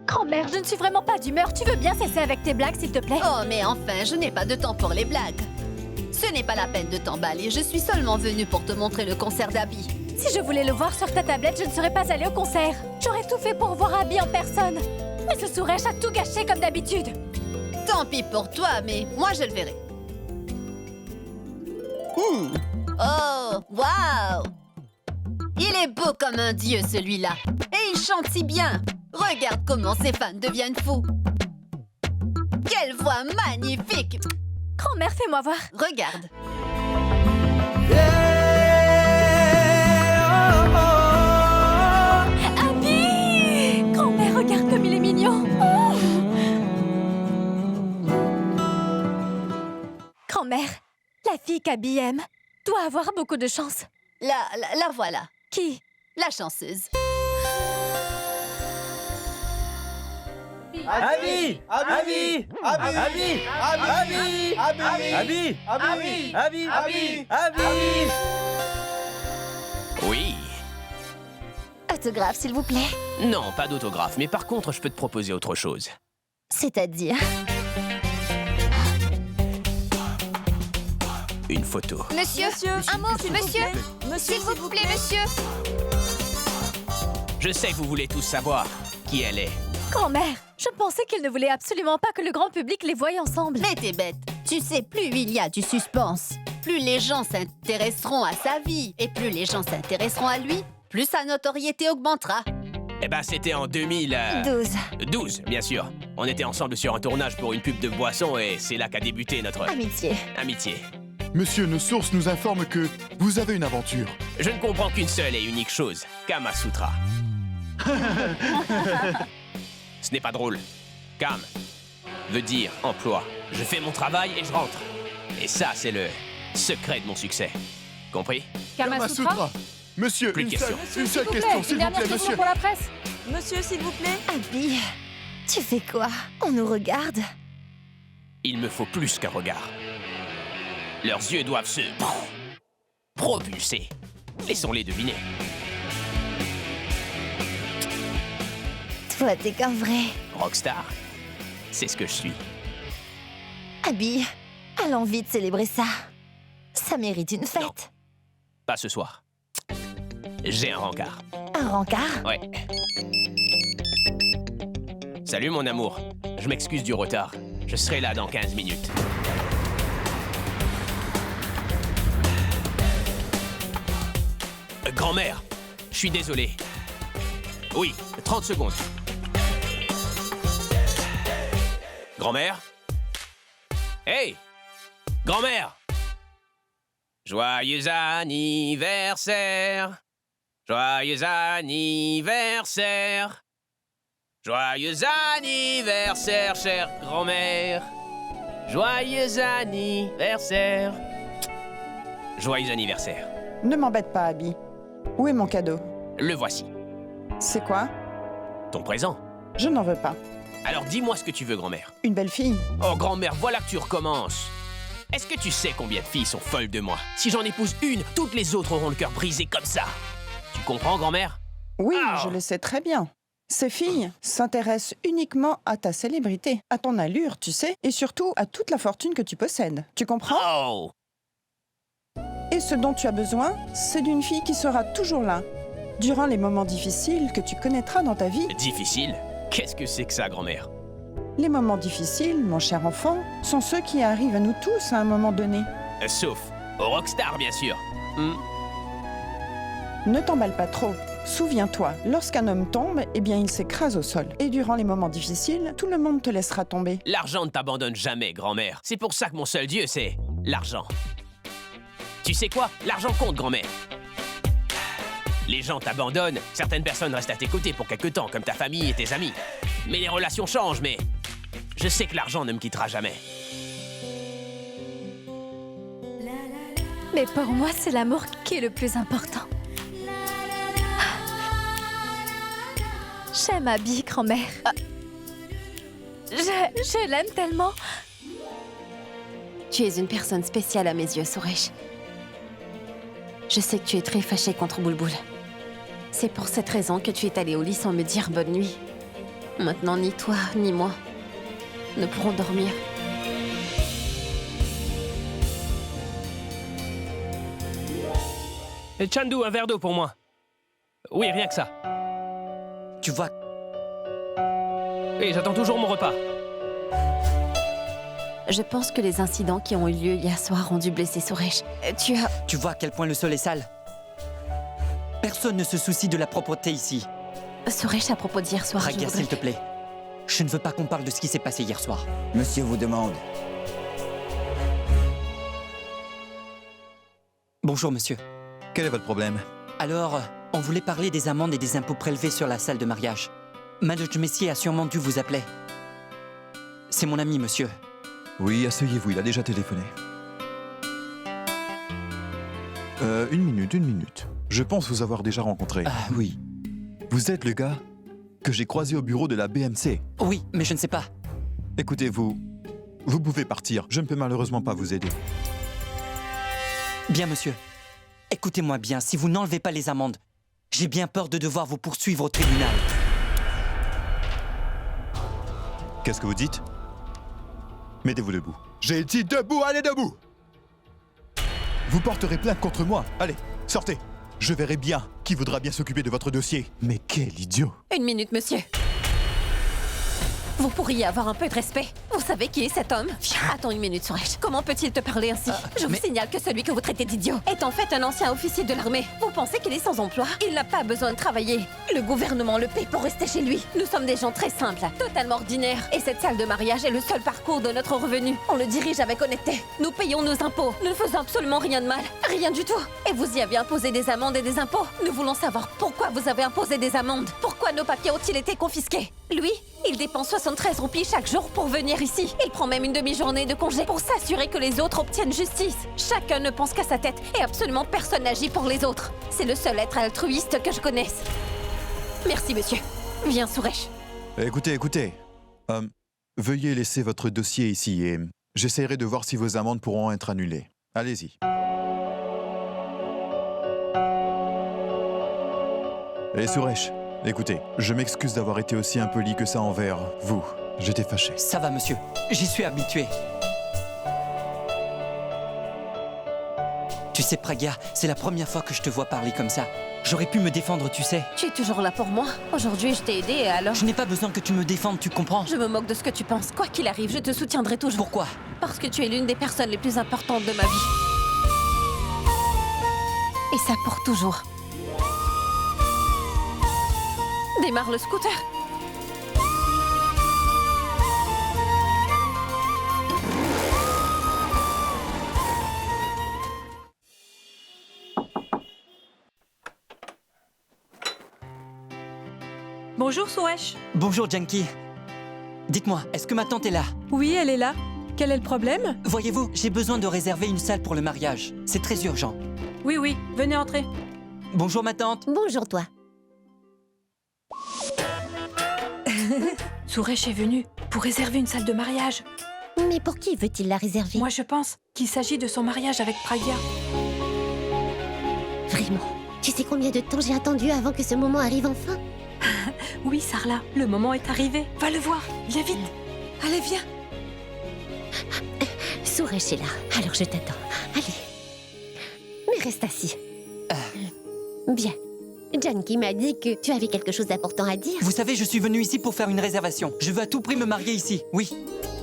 Grand-mère, je ne suis vraiment pas d'humeur. Tu veux bien cesser avec tes blagues, s'il te plaît? Oh, mais enfin, je n'ai pas de temps pour les blagues. Ce n'est pas la peine de t'emballer. Je suis seulement venue pour te montrer le concert d'Abby. Si je voulais le voir sur ta tablette, je ne serais pas allée au concert. J'aurais tout fait pour voir Abby en personne. Mais ce Suresh a tout gâché comme d'habitude. Tant pis pour toi, mais moi je le verrai. Oh, waouh! Il est beau comme un dieu, celui-là. Et il chante si bien. Regarde comment ses fans deviennent fous. Quelle voix magnifique! Grand-mère, fais-moi voir. Regarde. Abby! Grand-mère, regarde comme il est mignon. Oh! Grand-mère, la fille qu'Abby aime doit avoir beaucoup de chance. La voilà. Qui? La chanceuse. Abby! Abby! Abby! Abby! Abby! Abby! Abby! Abby! Oui. Autographe, s'il vous plaît. Non, pas d'autographe, mais par contre, je peux te proposer autre chose. C'est-à-dire? Une photo. Monsieur, un mot, monsieur. S'il vous plaît, monsieur. Je sais que vous voulez tous savoir qui elle est. Grand-mère, je pensais qu'il ne voulait absolument pas que le grand public les voie ensemble. Mais t'es bête. Tu sais, plus il y a du suspense, plus les gens s'intéresseront à sa vie. Et plus les gens s'intéresseront à lui, plus sa notoriété augmentera. Eh ben, c'était en 12. 2012, bien sûr. On était ensemble sur un tournage pour une pub de boisson et c'est là qu'a débuté notre Amitié. amitié. Monsieur, nos sources nous informent que vous avez une aventure. Je ne comprends qu'une seule et unique chose, Kama Sutra. Ce n'est pas drôle. Kam veut dire emploi. Je fais mon travail et je rentre. Et ça, c'est le secret de mon succès. Compris? Kama Sutra. Monsieur, Plus de questions. une seule question, s'il vous plaît, monsieur. pour la presse. Monsieur, s'il vous plaît. Abby, tu fais quoi? On nous regarde. Il me faut plus qu'un regard. Leurs yeux doivent se propulser. Laissons-les deviner. Toi, t'es qu'un vrai. Rockstar, c'est ce que je suis. Abby, a l'envie de célébrer ça. Ça mérite une fête. Non. Pas ce soir. J'ai un rencard. Un rencard? Ouais. Salut mon amour. Je m'excuse du retard. Je serai là dans 15 minutes. Grand-mère, je suis désolé. Oui, 30 secondes. Grand-mère? Hey! Grand-mère! Joyeux anniversaire! Joyeux anniversaire! Joyeux anniversaire, chère grand-mère! Joyeux anniversaire! Joyeux anniversaire. Ne m'embête pas, Abby. Où est mon cadeau? Le voici. C'est quoi? Ton présent. Je n'en veux pas. Alors dis-moi ce que tu veux, grand-mère. Une belle fille. Oh, grand-mère, voilà que tu recommences. Est-ce que tu sais combien de filles sont folles de moi? Si j'en épouse une, toutes les autres auront le cœur brisé comme ça. Tu comprends, grand-mère? Oui, Ah. je le sais très bien. Ces filles s'intéressent uniquement à ta célébrité, à ton allure, tu sais, et surtout à toute la fortune que tu possèdes. Tu comprends? Oh! Et ce dont tu as besoin, c'est d'une fille qui sera toujours là, durant les moments difficiles que tu connaîtras dans ta vie. Difficile? Qu'est-ce que c'est que ça, grand-mère? Les moments difficiles, mon cher enfant, sont ceux qui arrivent à nous tous à un moment donné. Sauf au Rockstar, bien sûr. Ne t'emballe pas trop. Souviens-toi, lorsqu'un homme tombe, eh bien il s'écrase au sol. Et durant les moments difficiles, tout le monde te laissera tomber. L'argent ne t'abandonne jamais, grand-mère. C'est pour ça que mon seul dieu, c'est l'argent. Tu sais quoi? L'argent compte, grand-mère. Les gens t'abandonnent, certaines personnes restent à tes côtés pour quelque temps, comme ta famille et tes amis. Mais les relations changent, mais je sais que l'argent ne me quittera jamais. Mais pour moi, c'est l'amour qui est le plus important. J'aime Abby, grand-mère. Je l'aime tellement. Tu es une personne spéciale à mes yeux, Suresh. Je sais que tu es très fâché contre Boulboul. C'est pour cette raison que tu es allé au lit sans me dire bonne nuit. Maintenant, ni toi, ni moi ne pourrons dormir. Chandu, un verre d'eau pour moi. Oui, rien que ça. Tu vois, Et j'attends toujours mon repas. Je pense que les incidents qui ont eu lieu hier soir ont dû blesser Suresh. tu vois à quel point le sol est sale. Personne ne se soucie de la propreté ici. Suresh, à propos d'hier soir, Pragya, s'il te plaît. Je ne veux pas qu'on parle de ce qui s'est passé hier soir. Monsieur vous demande. Bonjour, monsieur. Quel est votre problème? Alors, on voulait parler des amendes et des impôts prélevés sur la salle de mariage. Madge Messier a sûrement dû vous appeler. C'est mon ami, monsieur. Oui, asseyez-vous, il a déjà téléphoné. Une minute. Je pense vous avoir déjà rencontré. Ah oui. Vous êtes le gars que j'ai croisé au bureau de la BMC. Oui, mais je ne sais pas. Écoutez, vous pouvez partir. Je ne peux malheureusement pas vous aider. Bien, monsieur. Écoutez-moi bien, si vous n'enlevez pas les amendes, j'ai bien peur de devoir vous poursuivre au tribunal. Qu'est-ce que vous dites? Mettez-vous debout. J'ai dit debout, allez debout! Vous porterez plainte contre moi. Allez, sortez. Je verrai bien qui voudra bien s'occuper de votre dossier. Mais quel idiot! Une minute, monsieur. Vous pourriez avoir un peu de respect. Vous savez qui est cet homme? Attends une minute, Suresh. Comment peut-il te parler ainsi? Je vous signale que celui que vous traitez d'idiot est en fait un ancien officier de l'armée. Vous pensez qu'il est sans emploi? Il n'a pas besoin de travailler. Le gouvernement le paie pour rester chez lui. Nous sommes des gens très simples, totalement ordinaires. Et cette salle de mariage est le seul parcours de notre revenu. On le dirige avec honnêteté. Nous payons nos impôts. Nous ne faisons absolument rien de mal. Rien du tout. Et vous y avez imposé des amendes et des impôts. Nous voulons savoir pourquoi vous avez imposé des amendes. Pourquoi nos papiers ont-ils été confisqués? Lui, il dépense 73 roupies chaque jour pour venir ici. Il prend même une demi-journée de congé pour s'assurer que les autres obtiennent justice. Chacun ne pense qu'à sa tête et absolument personne n'agit pour les autres. C'est le seul être altruiste que je connaisse. Merci, monsieur. Viens, Suresh. Écoutez. Veuillez laisser votre dossier ici et j'essaierai de voir si vos amendes pourront être annulées. Allez-y. Et Suresh, écoutez, je m'excuse d'avoir été aussi impoli que ça envers vous. J'étais fâché. Ça va, monsieur. J'y suis habitué. Tu sais, Pragya, c'est la première fois que je te vois parler comme ça. J'aurais pu me défendre, tu sais. Tu es toujours là pour moi. Aujourd'hui, je t'ai aidé et alors... Je n'ai pas besoin que tu me défendes, tu comprends? Je me moque de ce que tu penses. Quoi qu'il arrive, je te soutiendrai toujours. Pourquoi? Parce que tu es l'une des personnes les plus importantes de ma vie. Et ça pour toujours. Démarre le scooter. Bonjour, Suresh. Bonjour, Janki. Dites-moi, est-ce que ma tante est là? Oui, elle est là. Quel est le problème? Voyez-vous, j'ai besoin de réserver une salle pour le mariage. C'est très urgent. Oui, venez entrer. Bonjour, ma tante. Bonjour, toi. Suresh est venu pour réserver une salle de mariage. Mais pour qui veut-il la réserver? Moi, je pense qu'il s'agit de son mariage avec Pragya. Vraiment? Tu sais combien de temps j'ai attendu avant que ce moment arrive enfin? Oui, Sarla, le moment est arrivé. Va le voir, viens vite. Allez, viens. Suresh est là, alors je t'attends. Allez. Mais reste assis. Bien. Janki m'a dit que tu avais quelque chose d'important à dire. Vous savez, je suis venu ici pour faire une réservation. Je veux à tout prix me marier ici, oui.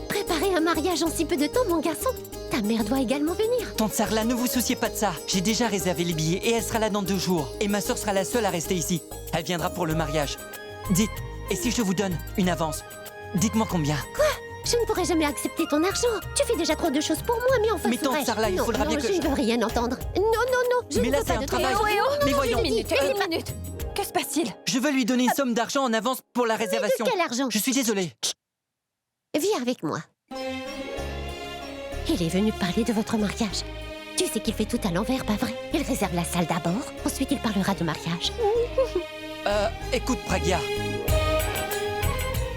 Préparer un mariage en si peu de temps, mon garçon? Ta mère doit également venir. Tante Sarla, ne vous souciez pas de ça. J'ai déjà réservé les billets et elle sera là dans 2 jours. Et ma sœur sera la seule à rester ici. Elle viendra pour le mariage. Dites, et si je vous donne une avance? Dites-moi combien. Quoi? Je ne pourrai jamais accepter ton argent. Tu fais déjà trop de choses pour moi, mais enfin, Mais tante Suresh, Sarla, il non, faudra non, bien que je ne veux rien entendre. Non, je Mais ne là, veux c'est pas un de travail. toi. Mais voyons. Une minute. Que se passe-t-il? Je veux lui donner une somme d'argent en avance pour la réservation. Quel argent? Je suis désolé. Viens avec moi. Il est venu parler de votre mariage. Tu sais qu'il fait tout à l'envers, pas vrai? Il réserve la salle d'abord, ensuite il parlera de mariage. Écoute, Pragya.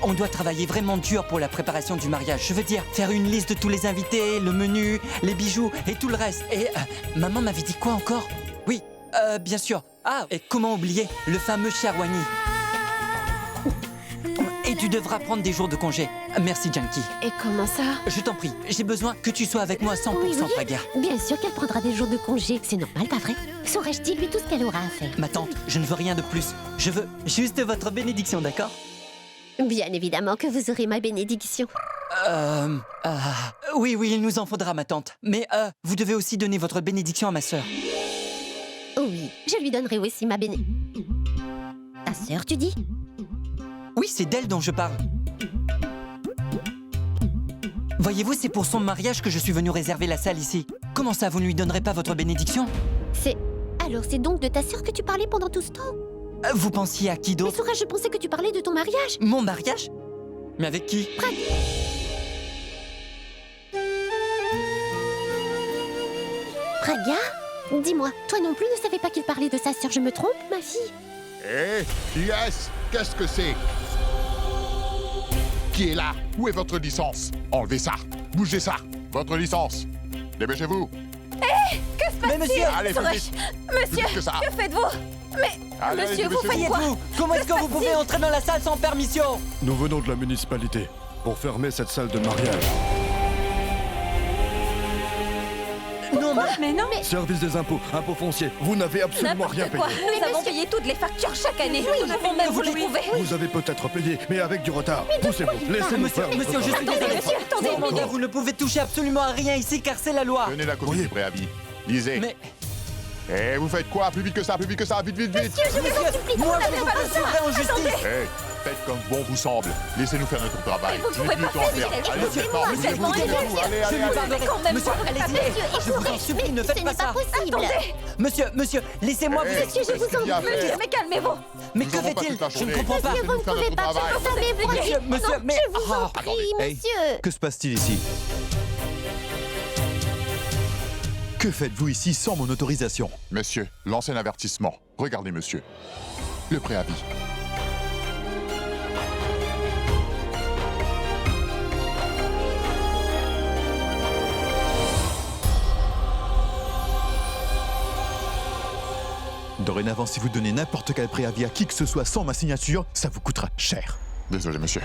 On doit travailler vraiment dur pour la préparation du mariage. Je veux dire, faire une liste de tous les invités, le menu, les bijoux et tout le reste. Et maman m'avait dit quoi encore? Oui, bien sûr. Ah, et comment oublier le fameux Sherwani. Et tu devras prendre des jours de congé. Merci, Janky. Et comment ça? Je t'en prie, j'ai besoin que tu sois avec moi à 100%, Oui, Praga. bien sûr qu'elle prendra des jours de congé. C'est normal, pas vrai? Saurais-je dis-lui tout ce qu'elle aura à faire? Ma tante, je ne veux rien de plus. Je veux juste votre bénédiction, d'accord? Bien évidemment que vous aurez ma bénédiction. Oui, il nous en faudra, ma tante. Mais vous devez aussi donner votre bénédiction à ma sœur. Oui, je lui donnerai aussi ma Ta sœur, tu dis? Oui, c'est d'elle dont je parle. Voyez-vous, c'est pour son mariage que je suis venu réserver la salle ici. Comment ça, vous ne lui donnerez pas votre bénédiction? Alors c'est donc de ta sœur que tu parlais pendant tout ce temps? Vous pensiez à qui Mais d'autre? Sourage, je pensais que tu parlais de ton mariage. Mon mariage? Mais avec qui? Praga? Dis-moi, toi non plus ne savais pas qu'il parlait de sa sœur, je me trompe, ma fille? Hé, yes, qu'est-ce que c'est? Qui est là? Où est votre licence? Enlevez ça, bougez ça, votre licence. Dépêchez-vous. Mais monsieur! Allez, plus vite. Monsieur, Plus vite que ça. que faites-vous? Mais, Allez, monsieur, vous dépêchez-vous. faites quoi? Êtes-vous? Comment est-ce que vous pouvez entrer dans la salle sans permission? Nous venons de la municipalité pour fermer cette salle de mariage. Non, Mais non. Service des impôts, impôts fonciers, vous n'avez absolument rien N'importe payé. quoi. Nous avons payé toutes les factures chaque année. Nous devons même vous le prouver. Vous avez peut-être payé, mais avec du retard. Poussez-vous, laissez-nous Monsieur, faire. monsieur, je suis Attendez, désolé. monsieur, attendez une Vraiment, minute. vous ne pouvez toucher absolument à rien ici car c'est la loi. Tenez la copie Oui. du préavis. Lisez. Mais, Eh, vous faites quoi? Plus vite que ça, vite, vite. monsieur, moi je vous poursuivrai en justice. Hé, faites comme bon vous semble. Laissez-nous faire notre travail. Vous Je n'ai pouvez plus pas le temps à faire perdre. ça. Allez, Monsieur, maintenant, monsieur, bougez-vous, monsieur, dépêchez-vous. Allez, Je allez, lui allez. pardonnerai. quand même Monsieur, pas allez-y. Je vous en supplie, ne ce faites n'est pas ça. possible. Attendez. Monsieur, laissez-moi vous... Monsieur, je vous en Bien prie. fait. Mais calmez-vous. Mais Nous que aurons pas fait-il? toute la Je ne journée. comprends pas. Laissez-nous Vous ne faire pouvez notre pas travail. faire ça, mais voyez. Monsieur, mais... Je vous en prie, Hey. monsieur. Que se passe-t-il ici? Que faites-vous ici sans mon autorisation? Monsieur, lancez un avertissement. Regardez, monsieur. Le préavis. Dorénavant, si vous donnez n'importe quel préavis à qui que ce soit sans ma signature, ça vous coûtera cher. Désolé, monsieur.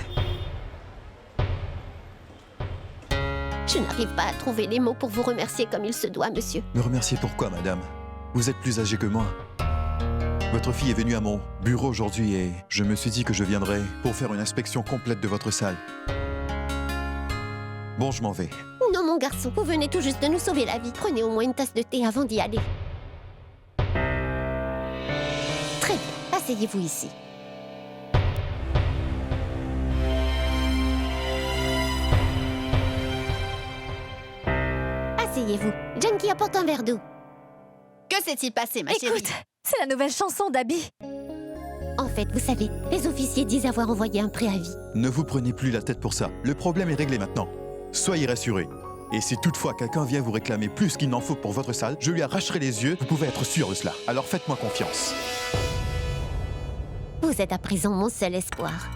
Je n'arrive pas à trouver les mots pour vous remercier comme il se doit, monsieur. Me remercier pourquoi, madame? Vous êtes plus âgée que moi. Votre fille est venue à mon bureau aujourd'hui et je me suis dit que je viendrais pour faire une inspection complète de votre salle. Bon, je m'en vais. Non, mon garçon, vous venez tout juste de nous sauver la vie. Prenez au moins une tasse de thé avant d'y aller. Très bien, asseyez-vous ici. Asseyez-vous. Janky apporte un verre d'eau. Que s'est-il passé, ma chérie? Écoute, c'est la nouvelle chanson d'Abby. En fait, vous savez, les officiers disent avoir envoyé un préavis. Ne vous prenez plus la tête pour ça. Le problème est réglé maintenant. Soyez rassurés. Et si toutefois quelqu'un vient vous réclamer plus qu'il n'en faut pour votre salle, je lui arracherai les yeux, vous pouvez être sûr de cela. Alors faites-moi confiance. Vous êtes à présent mon seul espoir.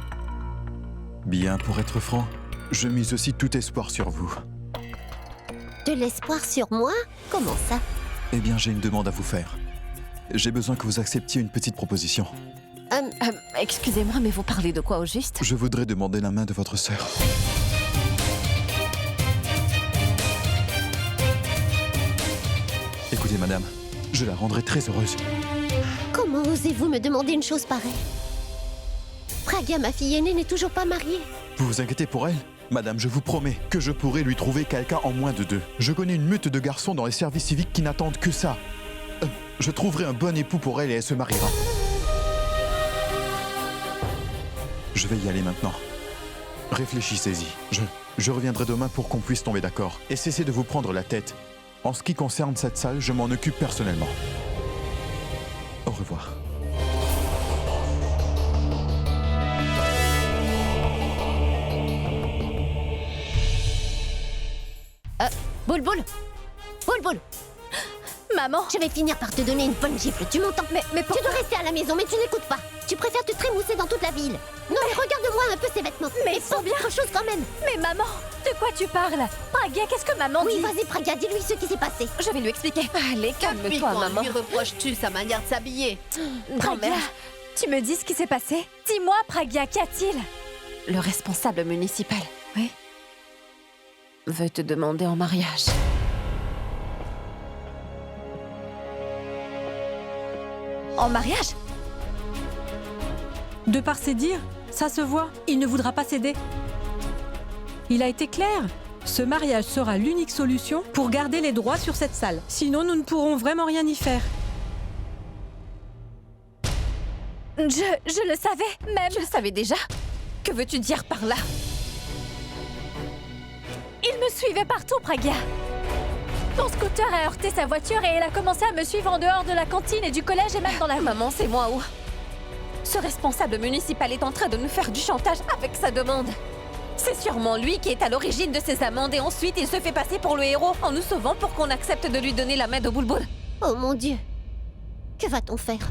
Bien, pour être franc, je mise aussi tout espoir sur vous. De l'espoir sur moi? Comment ça? Eh bien, j'ai une demande à vous faire. J'ai besoin que vous acceptiez une petite proposition. Excusez-moi, mais vous parlez de quoi au juste? Je voudrais demander la main de votre sœur. Écoutez, madame, je la rendrai très heureuse. Comment osez-vous me demander une chose pareille? Praga, ma fille aînée, n'est toujours pas mariée. Vous vous inquiétez pour elle? Madame, je vous promets que je pourrai lui trouver quelqu'un en moins de 2. Je connais une meute de garçons dans les services civiques qui n'attendent que ça. Je trouverai un bon époux pour elle et elle se mariera. Je vais y aller maintenant. Réfléchissez-y. Je reviendrai demain pour qu'on puisse tomber d'accord. Et cessez de vous prendre la tête. En ce qui concerne cette salle, je m'en occupe personnellement. Au revoir. Boule-boule! Boule-boule! Maman, Je vais finir par te donner une bonne gifle, tu m'entends? mais Tu dois rester à la maison, mais tu n'écoutes pas. Tu préfères te trémousser dans toute la ville. Non, mais regarde-moi un peu ces vêtements. Mais Et ils sont bien. autre chose quand même. Mais maman, de quoi tu parles? Pragya, qu'est-ce que maman Oui, dit? vas-y, Pragya, dis-lui ce qui s'est passé. Je vais lui expliquer. Allez, Depuis calme-toi, quand maman. lui reproches-tu sa manière de s'habiller? Pragya, Grand-mère, tu me dis ce qui s'est passé? Dis-moi, Pragya, qu'y a-t-il? le responsable municipal. Oui. Veut te demander en mariage. En mariage? De par ses dires, ça se voit, il ne voudra pas céder. Il a été clair. Ce mariage sera l'unique solution pour garder les droits sur cette salle. Sinon, nous ne pourrons vraiment rien y faire. Je le savais, même. Tu le savais déjà? Que veux-tu dire par là? Il me suivait partout, Pragya. Ton scooter a heurté sa voiture et il a commencé à me suivre en dehors de la cantine et du collège et même dans la rue. Maman, c'est moi où? Ce responsable municipal est en train de nous faire du chantage avec sa demande. C'est sûrement lui qui est à l'origine de ces amendes et ensuite il se fait passer pour le héros en nous sauvant pour qu'on accepte de lui donner la main de Boulboul. Oh mon Dieu. Que va-t-on faire?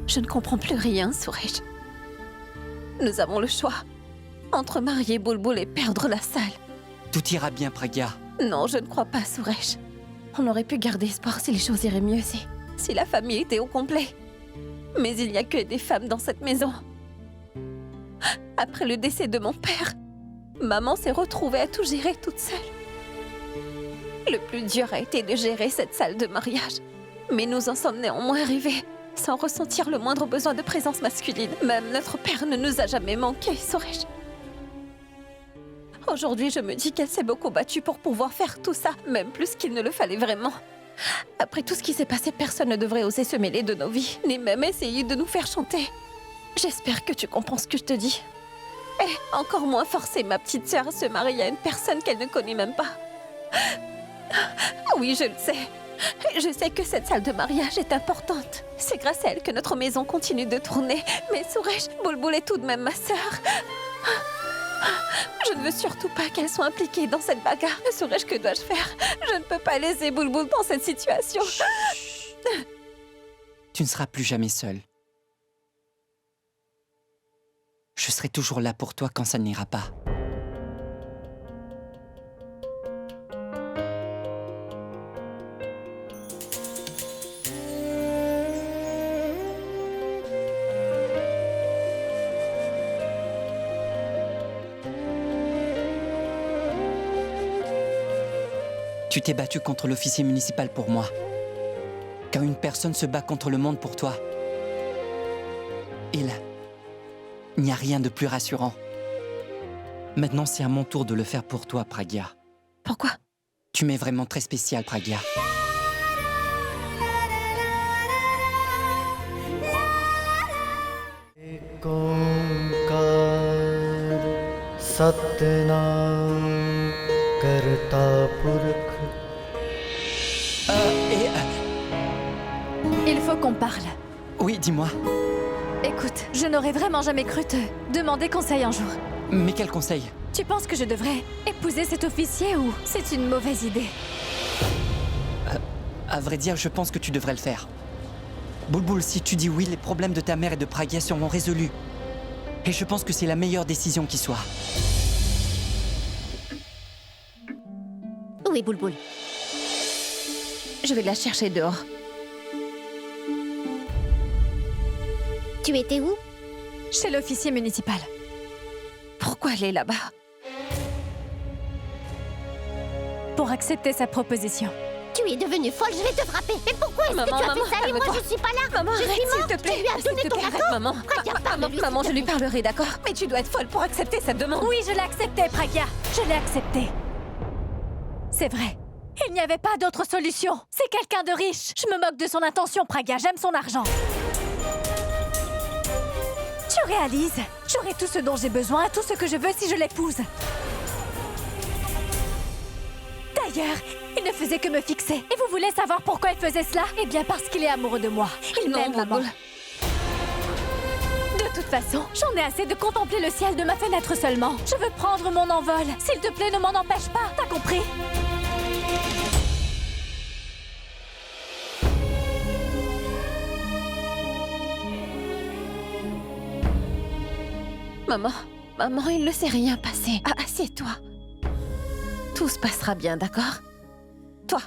Je ne comprends plus rien, Suresh. Nous avons le choix entre marier Boulboul et perdre la salle. Tout ira bien, Pragya. Non, je ne crois pas, Suresh. On aurait pu garder espoir si les choses iraient mieux, si la famille était au complet. Mais il n'y a que des femmes dans cette maison. Après le décès de mon père, maman s'est retrouvée à tout gérer toute seule. Le plus dur a été de gérer cette salle de mariage. Mais nous en sommes néanmoins arrivés, sans ressentir le moindre besoin de présence masculine. Même notre père ne nous a jamais manqué, Suresh. Aujourd'hui, je me dis qu'elle s'est beaucoup battue pour pouvoir faire tout ça, même plus qu'il ne le fallait vraiment. Après tout ce qui s'est passé, personne ne devrait oser se mêler de nos vies, ni même essayer de nous faire chanter. J'espère que tu comprends ce que je te dis. Et encore moins forcer ma petite sœur à se marier à une personne qu'elle ne connaît même pas. Oui, je le sais. Je sais que cette salle de mariage est importante. C'est grâce à elle que notre maison continue de tourner. Mais Suresh, Boulboul est tout de même ma sœur. Je ne veux surtout pas qu'elle soit impliquée dans cette bagarre. Suresh, que dois-je faire? Je ne peux pas laisser Boulboul dans cette situation. Tu ne seras plus jamais seule. Je serai toujours là pour toi quand ça n'ira pas. Tu t'es battu contre l'officier municipal pour moi. Quand une personne se bat contre le monde pour toi, il n'y a rien de plus rassurant. Maintenant, c'est à mon tour de le faire pour toi, Pragya. Pourquoi? Tu m'es vraiment très spécial, Pragya. Il faut qu'on parle. Oui, dis-moi. Écoute, je n'aurais vraiment jamais cru te demander conseil un jour. Mais quel conseil? Tu penses que je devrais épouser cet officier ou c'est une mauvaise idée? À vrai dire, je pense que tu devrais le faire. Boulboul, si tu dis oui, les problèmes de ta mère et de Pragya seront résolus. Et je pense que c'est la meilleure décision qui soit. Où est Boulboul? Je vais la chercher dehors. Tu étais où? Chez l'officier municipal. Pourquoi elle est là-bas? Pour accepter sa proposition. Tu es devenue folle, je vais te frapper. Mais pourquoi est-ce que tu as fait ça et moi je suis pas là? Maman, je arrête, suis morte. s'il te plaît. Tu lui as donné S'il te ton plaît, gâteau? arrête, maman. Pragya, parle-lui, Maman, s'il je te lui plaît. parlerai, d'accord? Mais tu dois être folle pour accepter cette demande. Oui, je l'ai accepté, Pragya. Je l'ai accepté. C'est vrai. Il n'y avait pas d'autre solution. C'est quelqu'un de riche. Je me moque de son intention, Pragya. J'aime son argent. Tu réalises? J'aurai tout ce dont j'ai besoin, tout ce que je veux si je l'épouse. D'ailleurs, il ne faisait que me fixer. Et vous voulez savoir pourquoi il faisait cela? Eh bien, parce qu'il est amoureux de moi. Il m'aime, maman. De toute façon, j'en ai assez de contempler le ciel de ma fenêtre seulement. Je veux prendre mon envol. S'il te plaît, ne m'en empêche pas. T'as compris? Maman, maman, il ne s'est rien passé. Ah, assieds-toi. Tout se passera bien, d'accord? Toi,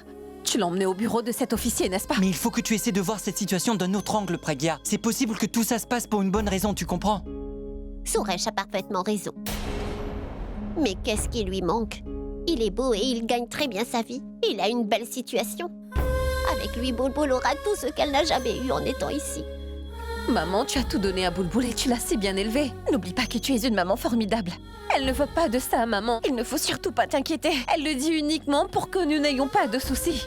tu l'as emmené au bureau de cet officier, n'est-ce pas? Mais il faut que tu essaies de voir cette situation d'un autre angle, Pragya. C'est possible que tout ça se passe pour une bonne raison, tu comprends? Suresh a parfaitement raison. Mais qu'est-ce qui lui manque? Il est beau et il gagne très bien sa vie. Il a une belle situation. Avec lui, Boulboul aura tout ce qu'elle n'a jamais eu en étant ici. Maman, tu as tout donné à Boulboul et tu l'as si bien élevé. N'oublie pas que tu es une maman formidable. Elle ne veut pas de ça, maman. Il ne faut surtout pas t'inquiéter. Elle le dit uniquement pour que nous n'ayons pas de soucis.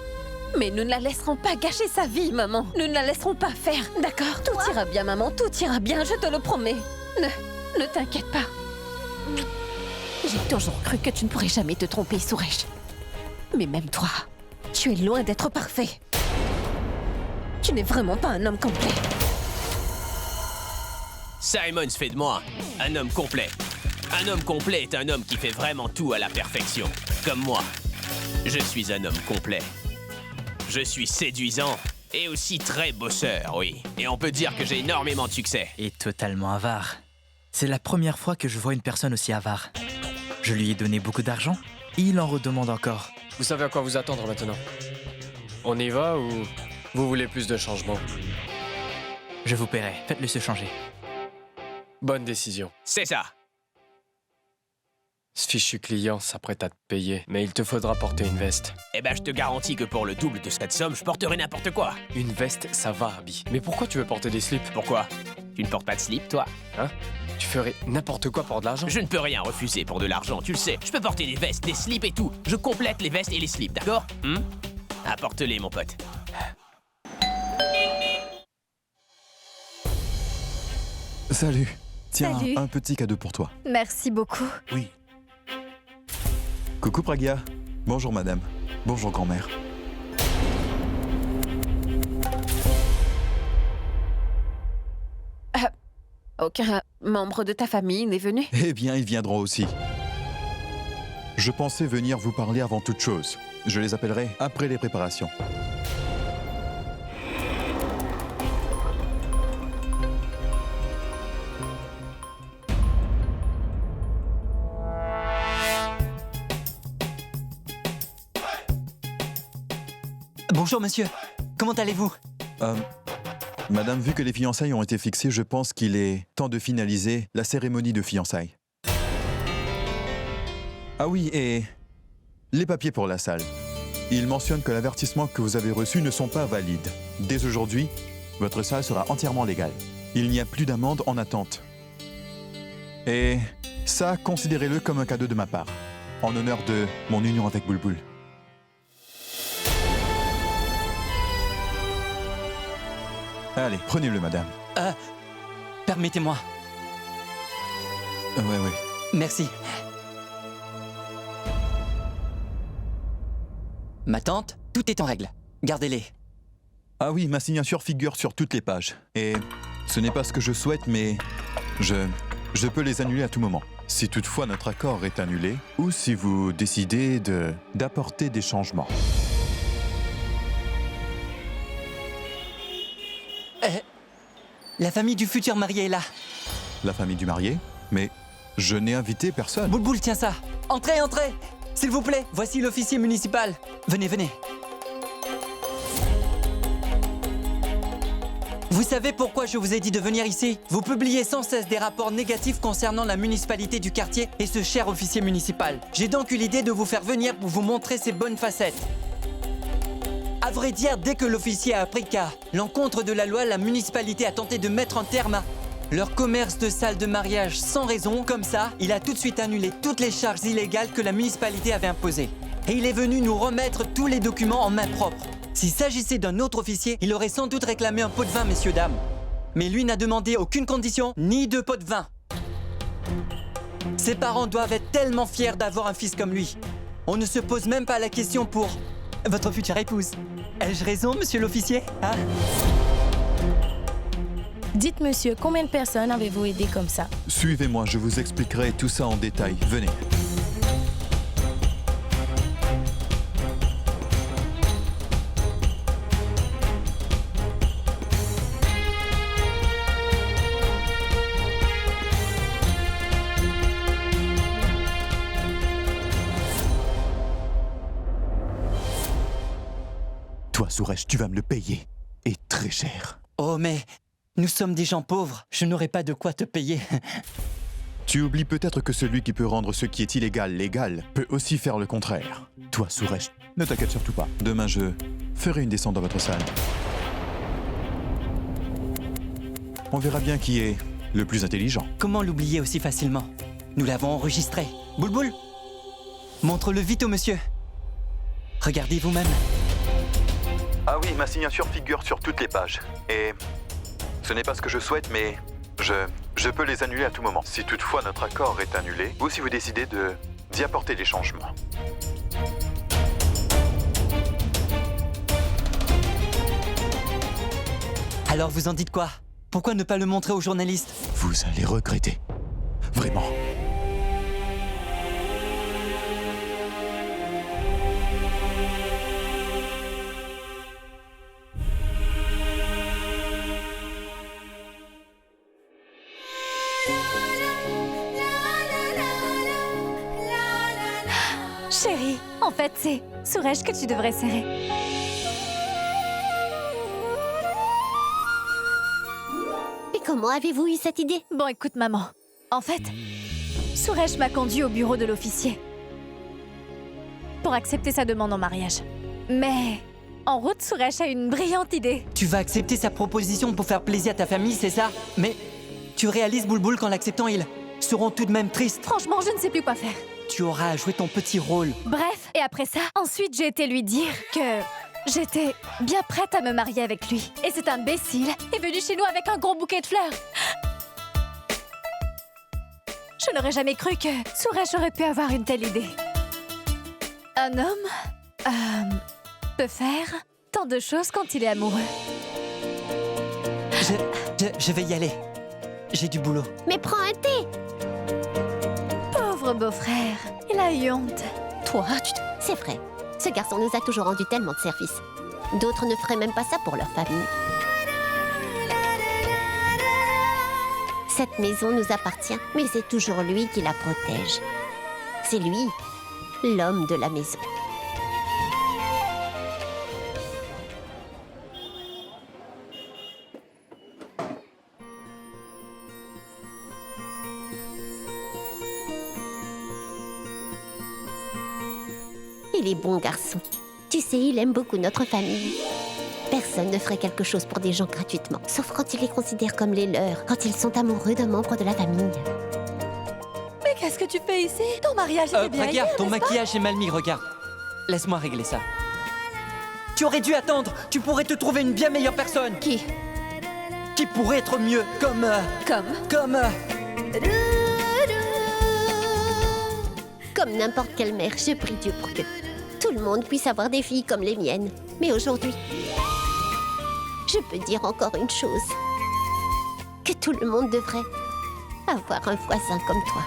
Mais nous ne la laisserons pas gâcher sa vie, maman. Nous ne la laisserons pas faire, d'accord? Tout ira bien, maman, tout ira bien, je te le promets. Ne t'inquiète pas. J'ai toujours cru que tu ne pourrais jamais te tromper, Suresh. Mais même toi, tu es loin d'être parfait. Tu n'es vraiment pas un homme complet. Simon fait de moi un homme complet. Un homme complet est un homme qui fait vraiment tout à la perfection. Comme moi. Je suis un homme complet. Je suis séduisant et aussi très bosseur, oui. Et on peut dire que j'ai énormément de succès. Et totalement avare. C'est la première fois que je vois une personne aussi avare. Je lui ai donné beaucoup d'argent et il en redemande encore. Vous savez à quoi vous attendre maintenant? On y va ou vous voulez plus de changements? Je vous paierai, faites-le se changer. Bonne décision. C'est ça. Ce fichu client s'apprête à te payer, mais il te faudra porter une veste. Eh ben, je te garantis que pour le double de cette somme, je porterai n'importe quoi. Une veste, ça va, Abby. Mais pourquoi tu veux porter des slips? Pourquoi? Tu ne portes pas de slip, toi? Hein? Tu ferais n'importe quoi pour de l'argent? Je ne peux rien refuser pour de l'argent, tu le sais. Je peux porter des vestes, des slips et tout. Je complète les vestes et les slips, d'accord? Apporte-les, mon pote. Salut. Tiens, Salut. un petit cadeau pour toi. Merci beaucoup. Oui. Coucou Pragya. Bonjour madame. Bonjour grand-mère. Aucun membre de ta famille n'est venu? Eh bien, ils viendront aussi. Je pensais venir vous parler avant toute chose. Je les appellerai après les préparations. Bonjour, monsieur. Comment allez-vous? Madame, vu que les fiançailles ont été fixées, je pense qu'il est temps de finaliser la cérémonie de fiançailles. Ah oui, et les papiers pour la salle. Il mentionne que l'avertissement que vous avez reçu ne sont pas valides. Dès aujourd'hui, votre salle sera entièrement légale. Il n'y a plus d'amende en attente. Et ça, considérez-le comme un cadeau de ma part, en honneur de mon union avec Boulboul. Allez, prenez-le, madame. Permettez-moi. Ouais. Merci. Ma tante, tout est en règle. Gardez-les. Ah oui, ma signature figure sur toutes les pages. Et ce n'est pas ce que je souhaite, mais je peux les annuler à tout moment. Si toutefois notre accord est annulé, ou si vous décidez d'apporter des changements. La famille du futur marié est là. La famille du marié? Mais je n'ai invité personne. Boulboul, tiens ça. Entrez, entrez. S'il vous plaît, voici l'officier municipal. Venez, venez. Vous savez pourquoi je vous ai dit de venir ici? Vous publiez sans cesse des rapports négatifs concernant la municipalité du quartier et ce cher officier municipal. J'ai donc eu l'idée de vous faire venir pour vous montrer ses bonnes facettes. À vrai dire, dès que l'officier a appris qu'à l'encontre de la loi, la municipalité a tenté de mettre un terme à leur commerce de salles de mariage sans raison, comme ça, il a tout de suite annulé toutes les charges illégales que la municipalité avait imposées. Et il est venu nous remettre tous les documents en main propre. S'il s'agissait d'un autre officier, il aurait sans doute réclamé un pot de vin, messieurs, dames. Mais lui n'a demandé aucune condition, ni de pot de vin. Ses parents doivent être tellement fiers d'avoir un fils comme lui. On ne se pose même pas la question pour votre future épouse. Ai-je raison, monsieur l'officier, hein? Dites, monsieur, combien de personnes avez-vous aidé comme ça? Suivez-moi, je vous expliquerai tout ça en détail. Venez. Suresh, tu vas me le payer. Et très cher. Oh, mais nous sommes des gens pauvres. Je n'aurai pas de quoi te payer. Tu oublies peut-être que celui qui peut rendre ce qui est illégal légal peut aussi faire le contraire. Toi, Suresh, ne t'inquiète surtout pas. Demain, je ferai une descente dans votre salle. On verra bien qui est le plus intelligent. Comment l'oublier aussi facilement? Nous l'avons enregistré. Boulboul, montre-le vite au monsieur. Regardez vous-même. Ah oui, ma signature figure sur toutes les pages. Et ce n'est pas ce que je souhaite, mais je peux les annuler à tout moment. Si toutefois notre accord est annulé, ou si vous décidez d'y apporter des changements. Alors vous en dites quoi? Pourquoi ne pas le montrer aux journalistes? Vous allez regretter. Vraiment. Chérie, en fait, c'est Suresh que tu devrais serrer. Et comment avez-vous eu cette idée? Bon, écoute, maman. En fait, Suresh m'a conduit au bureau de l'officier pour accepter sa demande en mariage. Mais en route, Suresh a une brillante idée. Tu vas accepter sa proposition pour faire plaisir à ta famille, c'est ça? Mais tu réalises, Boulboul, qu'en l'acceptant, ils seront tout de même tristes. Franchement, je ne sais plus quoi faire. Tu auras à jouer ton petit rôle. Bref, et après ça, ensuite j'ai été lui dire que j'étais bien prête à me marier avec lui. Et cet imbécile est venu chez nous avec un gros bouquet de fleurs. Je n'aurais jamais cru que Suresh aurait pu avoir une telle idée. Un homme peut faire tant de choses quand il est amoureux. Je vais y aller. J'ai du boulot. Mais prends un thé! Pauvre beau-frère, il a eu honte. Toi, c'est vrai. Ce garçon nous a toujours rendu tellement de services. D'autres ne feraient même pas ça pour leur famille. Cette maison nous appartient, mais c'est toujours lui qui la protège. C'est lui, l'homme de la maison. Il est bon garçon. Tu sais, il aime beaucoup notre famille. Personne ne ferait quelque chose pour des gens gratuitement, sauf quand il les considère comme les leurs, quand ils sont amoureux d'un membre de la famille. Mais qu'est-ce que tu fais ici? Ton mariage était bien Regarde, hier, ton n'est-ce pas? maquillage est mal mis, regarde. Laisse-moi régler ça. Tu aurais dû attendre. Tu pourrais te trouver une bien meilleure personne. Qui? Qui pourrait être mieux, comme... Comme n'importe quelle mère, je prie Dieu pour que tout le monde puisse avoir des filles comme les miennes. Mais aujourd'hui, je peux dire encore une chose. Que tout le monde devrait avoir un voisin comme toi.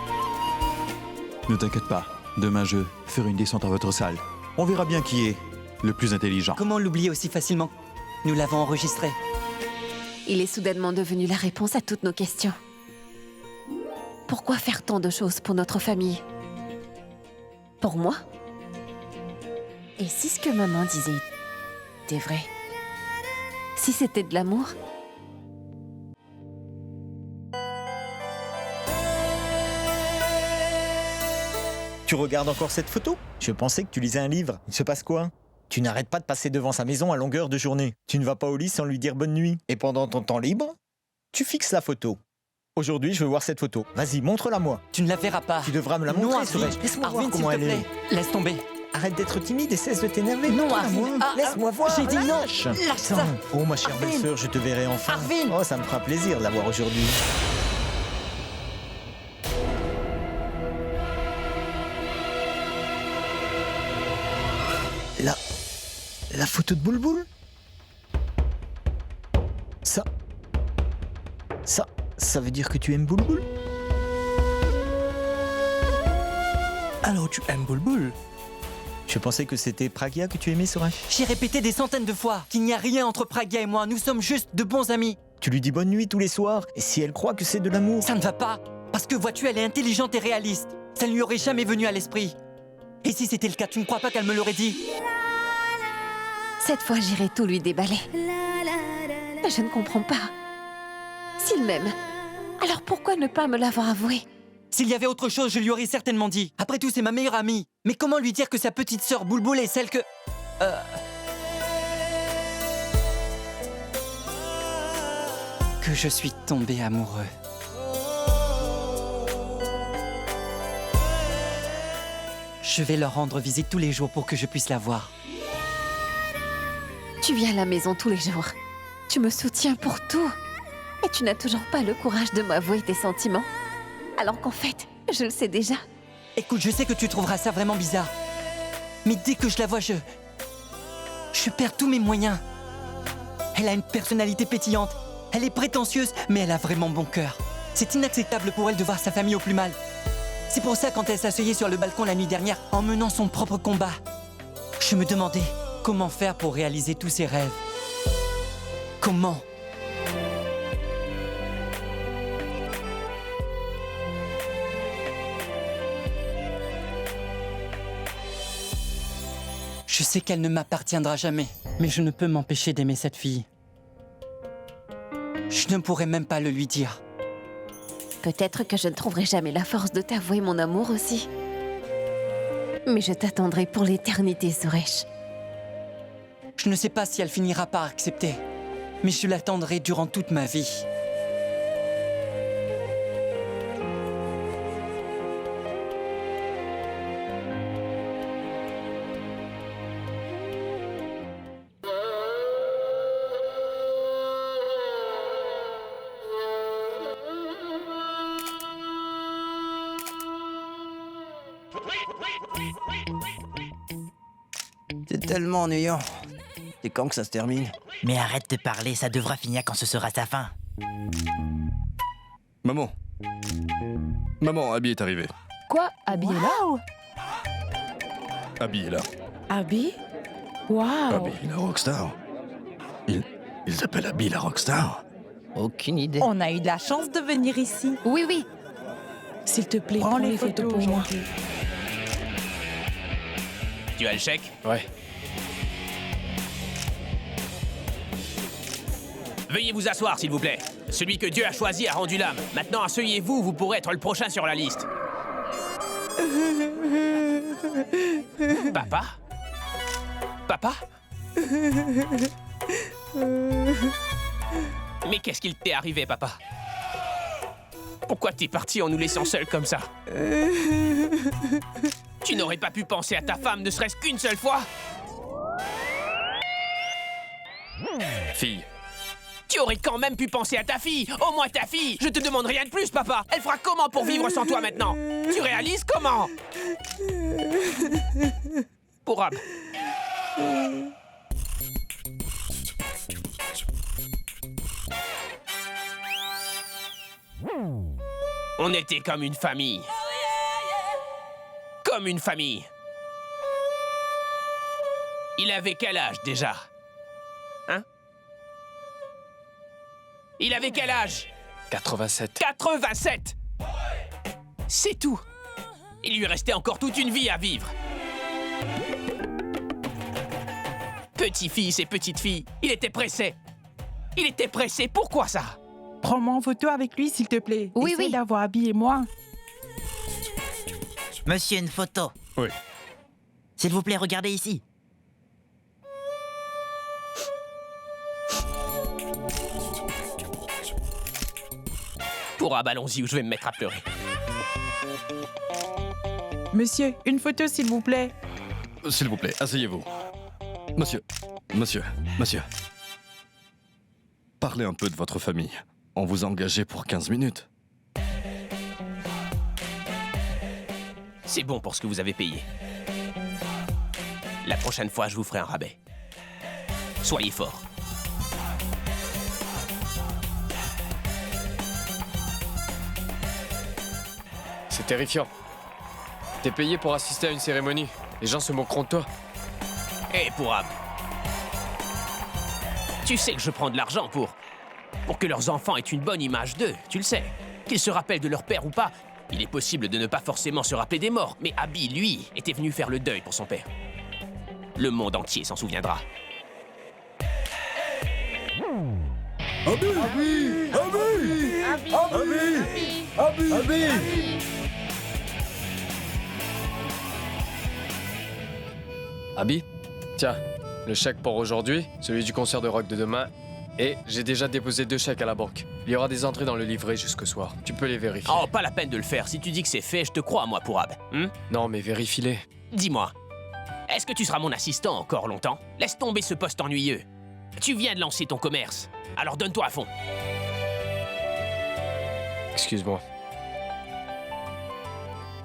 Ne t'inquiète pas. Demain, je ferai une descente à votre salle. On verra bien qui est le plus intelligent. Comment l'oublier aussi facilement? Nous l'avons enregistré. Il est soudainement devenu la réponse à toutes nos questions. Pourquoi faire tant de choses pour notre famille? Pour moi? Et si ce que maman disait était vrai? Si c'était de l'amour? Tu regardes encore cette photo? Je pensais que tu lisais un livre. Il se passe quoi? Tu n'arrêtes pas de passer devant sa maison à longueur de journée. Tu ne vas pas au lit sans lui dire bonne nuit. Et pendant ton temps libre, tu fixes la photo. Aujourd'hui, je veux voir cette photo. Vas-y, montre-la-moi. Tu ne la verras pas. Tu devras me la Non, montrer, Arvin. Suresh. Laisse-moi Arvin, voir comment s'il te elle est. plaît. Laisse tomber. Arrête d'être timide et cesse de t'énerver. Non, Montre-la-moi. Arvin. Laisse-moi voir. J'ai dit non. Lâche. Lâche ça. Attends. Oh, ma chère Arvin. belle-sœur, je te verrai enfin. Arvin. Oh, ça me fera plaisir de la voir aujourd'hui. La photo de Boulboul? Ça veut dire que tu aimes Boulboul? Alors tu aimes Boulboul? Je pensais que c'était Pragya que tu aimais, Suresh. J'ai répété des centaines de fois qu'il n'y a rien entre Pragya et moi. Nous sommes juste de bons amis. Tu lui dis bonne nuit tous les soirs, et si elle croit que c'est de l'amour... Ça ne va pas. Parce que vois-tu, elle est intelligente et réaliste. Ça ne lui aurait jamais venu à l'esprit. Et si c'était le cas, tu ne crois pas qu'elle me l'aurait dit? Cette fois, j'irai tout lui déballer. Mais je ne comprends pas. S'il m'aime, alors pourquoi ne pas me l'avoir avoué? S'il y avait autre chose, je lui aurais certainement dit. Après tout, c'est ma meilleure amie. Mais comment lui dire que sa petite sœur Boulboul est celle que... Que je suis tombé amoureux. Je vais leur rendre visite tous les jours pour que je puisse la voir. Tu viens à la maison tous les jours. Tu me soutiens pour tout. Et tu n'as toujours pas le courage de m'avouer tes sentiments. Alors qu'en fait, je le sais déjà. Écoute, je sais que tu trouveras ça vraiment bizarre. Mais dès que je la vois, je perds tous mes moyens. Elle a une personnalité pétillante. Elle est prétentieuse, mais elle a vraiment bon cœur. C'est inacceptable pour elle de voir sa famille au plus mal. C'est pour ça, quand elle s'asseyait sur le balcon la nuit dernière, en menant son propre combat, je me demandais comment faire pour réaliser tous ses rêves. Comment ? Je sais qu'elle ne m'appartiendra jamais, mais je ne peux m'empêcher d'aimer cette fille. Je ne pourrais même pas le lui dire. Peut-être que je ne trouverai jamais la force de t'avouer mon amour aussi. Mais je t'attendrai pour l'éternité, Suresh. Je ne sais pas si elle finira par accepter, mais je l'attendrai durant toute ma vie. C'est tellement ennuyant. C'est quand que ça se termine? Mais arrête de parler, ça devra finir quand ce sera sa fin. Maman. Maman, Abby est arrivée. Quoi? Abby est là? Abby est là. Abby? Waouh! Abby, la rockstar. Ils s'appellent Abby, la rockstar. Aucune idée. On a eu de la chance de venir ici. Oui, oui. S'il te plaît, prends les photos pour moi. Tu as le chèque? Ouais. Veuillez vous asseoir, s'il vous plaît. Celui que Dieu a choisi a rendu l'âme. Maintenant, asseyez-vous, vous pourrez être le prochain sur la liste. Papa? Papa? Mais qu'est-ce qu'il t'est arrivé, papa? Pourquoi t'es parti en nous laissant seuls comme ça? Tu n'aurais pas pu penser à ta femme ne serait-ce qu'une seule fois? Fille. Tu aurais quand même pu penser à ta fille. Au moins ta fille. Je te demande rien de plus, papa. Elle fera comment pour vivre sans toi maintenant? Tu réalises comment? Pourab. On était comme une famille. Comme une famille. Il avait quel âge déjà? Hein? Il avait quel âge? 87. 87! C'est tout. Il lui restait encore toute une vie à vivre. Petit-fils et petite-fille, il était pressé. Il était pressé, pourquoi ça? Prends-moi en photo avec lui, s'il te plaît. Oui, Essaye oui. d'avoir Abby et moi. Monsieur, une photo. Oui. S'il vous plaît, regardez ici. Pourab, allons-y ou je vais me mettre à pleurer. Monsieur, une photo, s'il vous plaît. S'il vous plaît, asseyez-vous. Monsieur. Parlez un peu de votre famille. On vous a engagé pour 15 minutes. C'est bon pour ce que vous avez payé. La prochaine fois, je vous ferai un rabais. Soyez forts. C'est terrifiant. T'es payé pour assister à une cérémonie. Les gens se moqueront de toi. Hé, Pourab. Tu sais que je prends de l'argent pour que leurs enfants aient une bonne image d'eux, tu le sais. Qu'ils se rappellent de leur père ou pas, il est possible de ne pas forcément se rappeler des morts. Mais Abby, lui, était venu faire le deuil pour son père. Le monde entier s'en souviendra. Abby, tiens, le chèque pour aujourd'hui, celui du concert de rock de demain, et j'ai déjà déposé 2 chèques à la banque. Il y aura des entrées dans le livret jusqu'au soir. Tu peux les vérifier. Oh, pas la peine de le faire. Si tu dis que c'est fait, je te crois, moi, Pourab. Non, mais vérifie-les. Dis-moi, est-ce que tu seras mon assistant encore longtemps? Laisse tomber ce poste ennuyeux. Tu viens de lancer ton commerce, alors donne-toi à fond. Excuse-moi.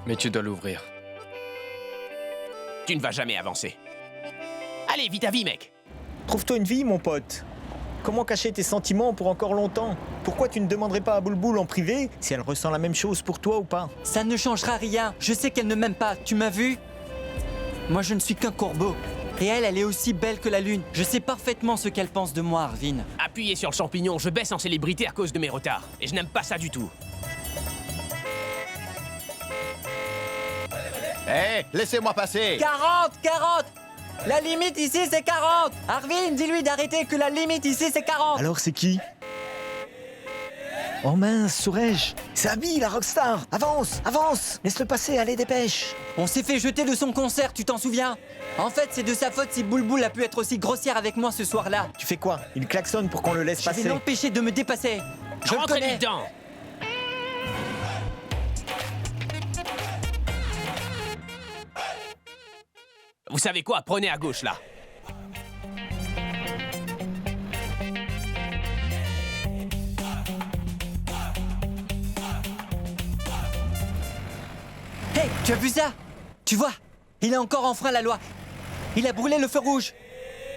Mais tu dois l'ouvrir. Tu ne vas jamais avancer. Allez, vite à vie, mec. Trouve-toi une vie, mon pote. Comment cacher tes sentiments pour encore longtemps? Pourquoi tu ne demanderais pas à Boulboul en privé si elle ressent la même chose pour toi ou pas? Ça ne changera rien. Je sais qu'elle ne m'aime pas. Tu m'as vu? Moi, je ne suis qu'un corbeau. Et elle est aussi belle que la lune. Je sais parfaitement ce qu'elle pense de moi, Arvin. Appuyé sur le champignon, je baisse en célébrité à cause de mes retards. Et je n'aime pas ça du tout. Hé, laissez-moi passer. 40! La limite ici, c'est 40! Arvin, dis-lui d'arrêter que la limite ici, c'est 40! Alors, c'est qui? Oh mince, Suresh, c'est Abby, la rockstar. Avance! Laisse-le passer, allez, dépêche. On s'est fait jeter de son concert, tu t'en souviens? En fait, c'est de sa faute si Boulboul a pu être aussi grossière avec moi ce soir-là. Tu fais quoi? Il klaxonne pour qu'on le laisse passer. Je vais l'empêcher de me dépasser. Je le connais. Dedans. Vous savez quoi? Prenez à gauche, là. Hey, tu as vu ça? Tu vois? Il a encore enfreint la loi. Il a brûlé le feu rouge.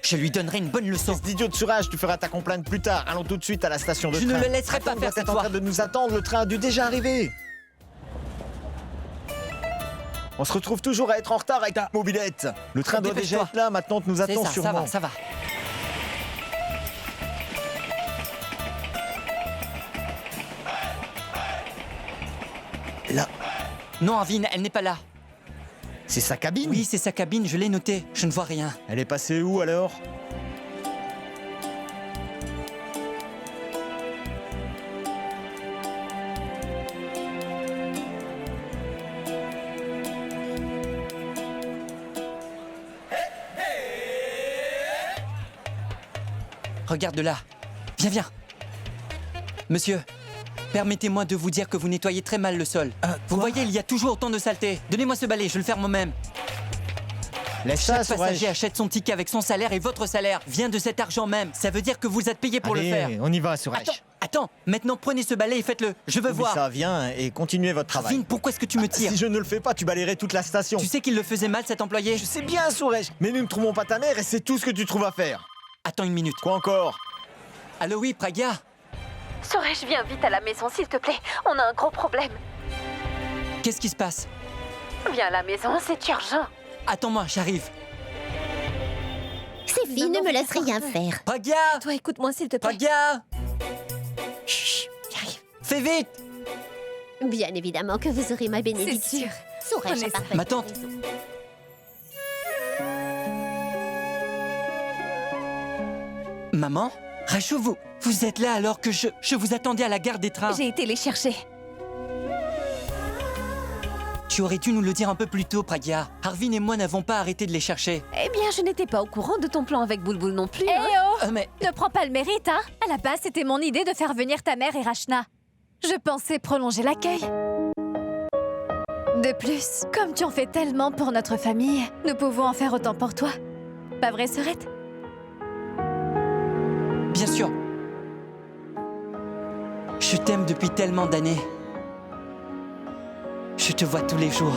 Je lui donnerai une bonne leçon. Espèce d'idiot de Surage, tu feras ta complainte plus tard. Allons tout de suite à la station de train. Je ne le laisserai pas faire cette en fois. train de nous attendre, le train a dû déjà arriver. On se retrouve toujours à être en retard avec ta mobilette. Le train doit déjà être là, maintenant tu nous attends sûrement. Ça va. Là. Non, Arvin, elle n'est pas là. C'est sa cabine? Oui, c'est sa cabine, je l'ai noté. Je ne vois rien. Elle est passée où alors? Regarde là. Viens. Monsieur, permettez-moi de vous dire que vous nettoyez très mal le sol. Vous voyez, il y a toujours autant de saleté. Donnez-moi ce balai, je vais le faire moi-même. Laisse ça, Chaque passager achète son ticket avec son salaire et votre salaire vient de cet argent même. Ça veut dire que vous êtes payé pour le faire. On y va, Suresh. Attends, maintenant prenez ce balai et faites-le. Je veux voir. Ça, viens et continuez votre travail. Arvin, pourquoi est-ce que tu me tires? Si je ne le fais pas, tu balayerais toute la station. Tu sais qu'il le faisait mal, cet employé? Je sais bien, Suresh, mais nous ne trouvons pas ta mère et c'est tout ce que tu trouves à faire. Attends une minute. Quoi encore? Allô, oui, Pragya? Suresh, viens vite à la maison, s'il te plaît. On a un gros problème. Qu'est-ce qui se passe? Viens à la maison, c'est urgent. Attends-moi, j'arrive. Ces filles ne me laissent rien faire. Pragya! Toi, écoute-moi, s'il te plaît. Pragya! Chut, j'arrive. Fais vite! Bien évidemment que vous aurez ma bénédiction. Suresh a parfaitement Ma tante. raison. Maman? Rachou, vous êtes là alors que je vous attendais à la gare des trains. J'ai été les chercher. Tu aurais dû nous le dire un peu plus tôt, Pragya. Arvin et moi n'avons pas arrêté de les chercher. Eh bien, je n'étais pas au courant de ton plan avec Boulboul non plus. Eh oh! Mais... Ne prends pas le mérite, hein? À la base, c'était mon idée de faire venir ta mère et Rachna. Je pensais prolonger l'accueil. De plus, comme tu en fais tellement pour notre famille, nous pouvons en faire autant pour toi. Pas vrai, Sorette? Bien sûr. Je t'aime depuis tellement d'années. Je te vois tous les jours.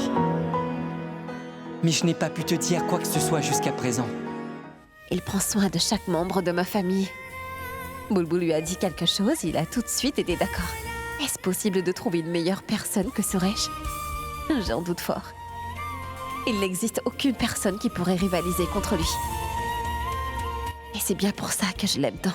Mais je n'ai pas pu te dire quoi que ce soit jusqu'à présent. Il prend soin de chaque membre de ma famille. Boulboul lui a dit quelque chose, il a tout de suite été d'accord. Est-ce possible de trouver une meilleure personne que Suresh? J'en doute fort. Il n'existe aucune personne qui pourrait rivaliser contre lui. Et c'est bien pour ça que je l'aime tant.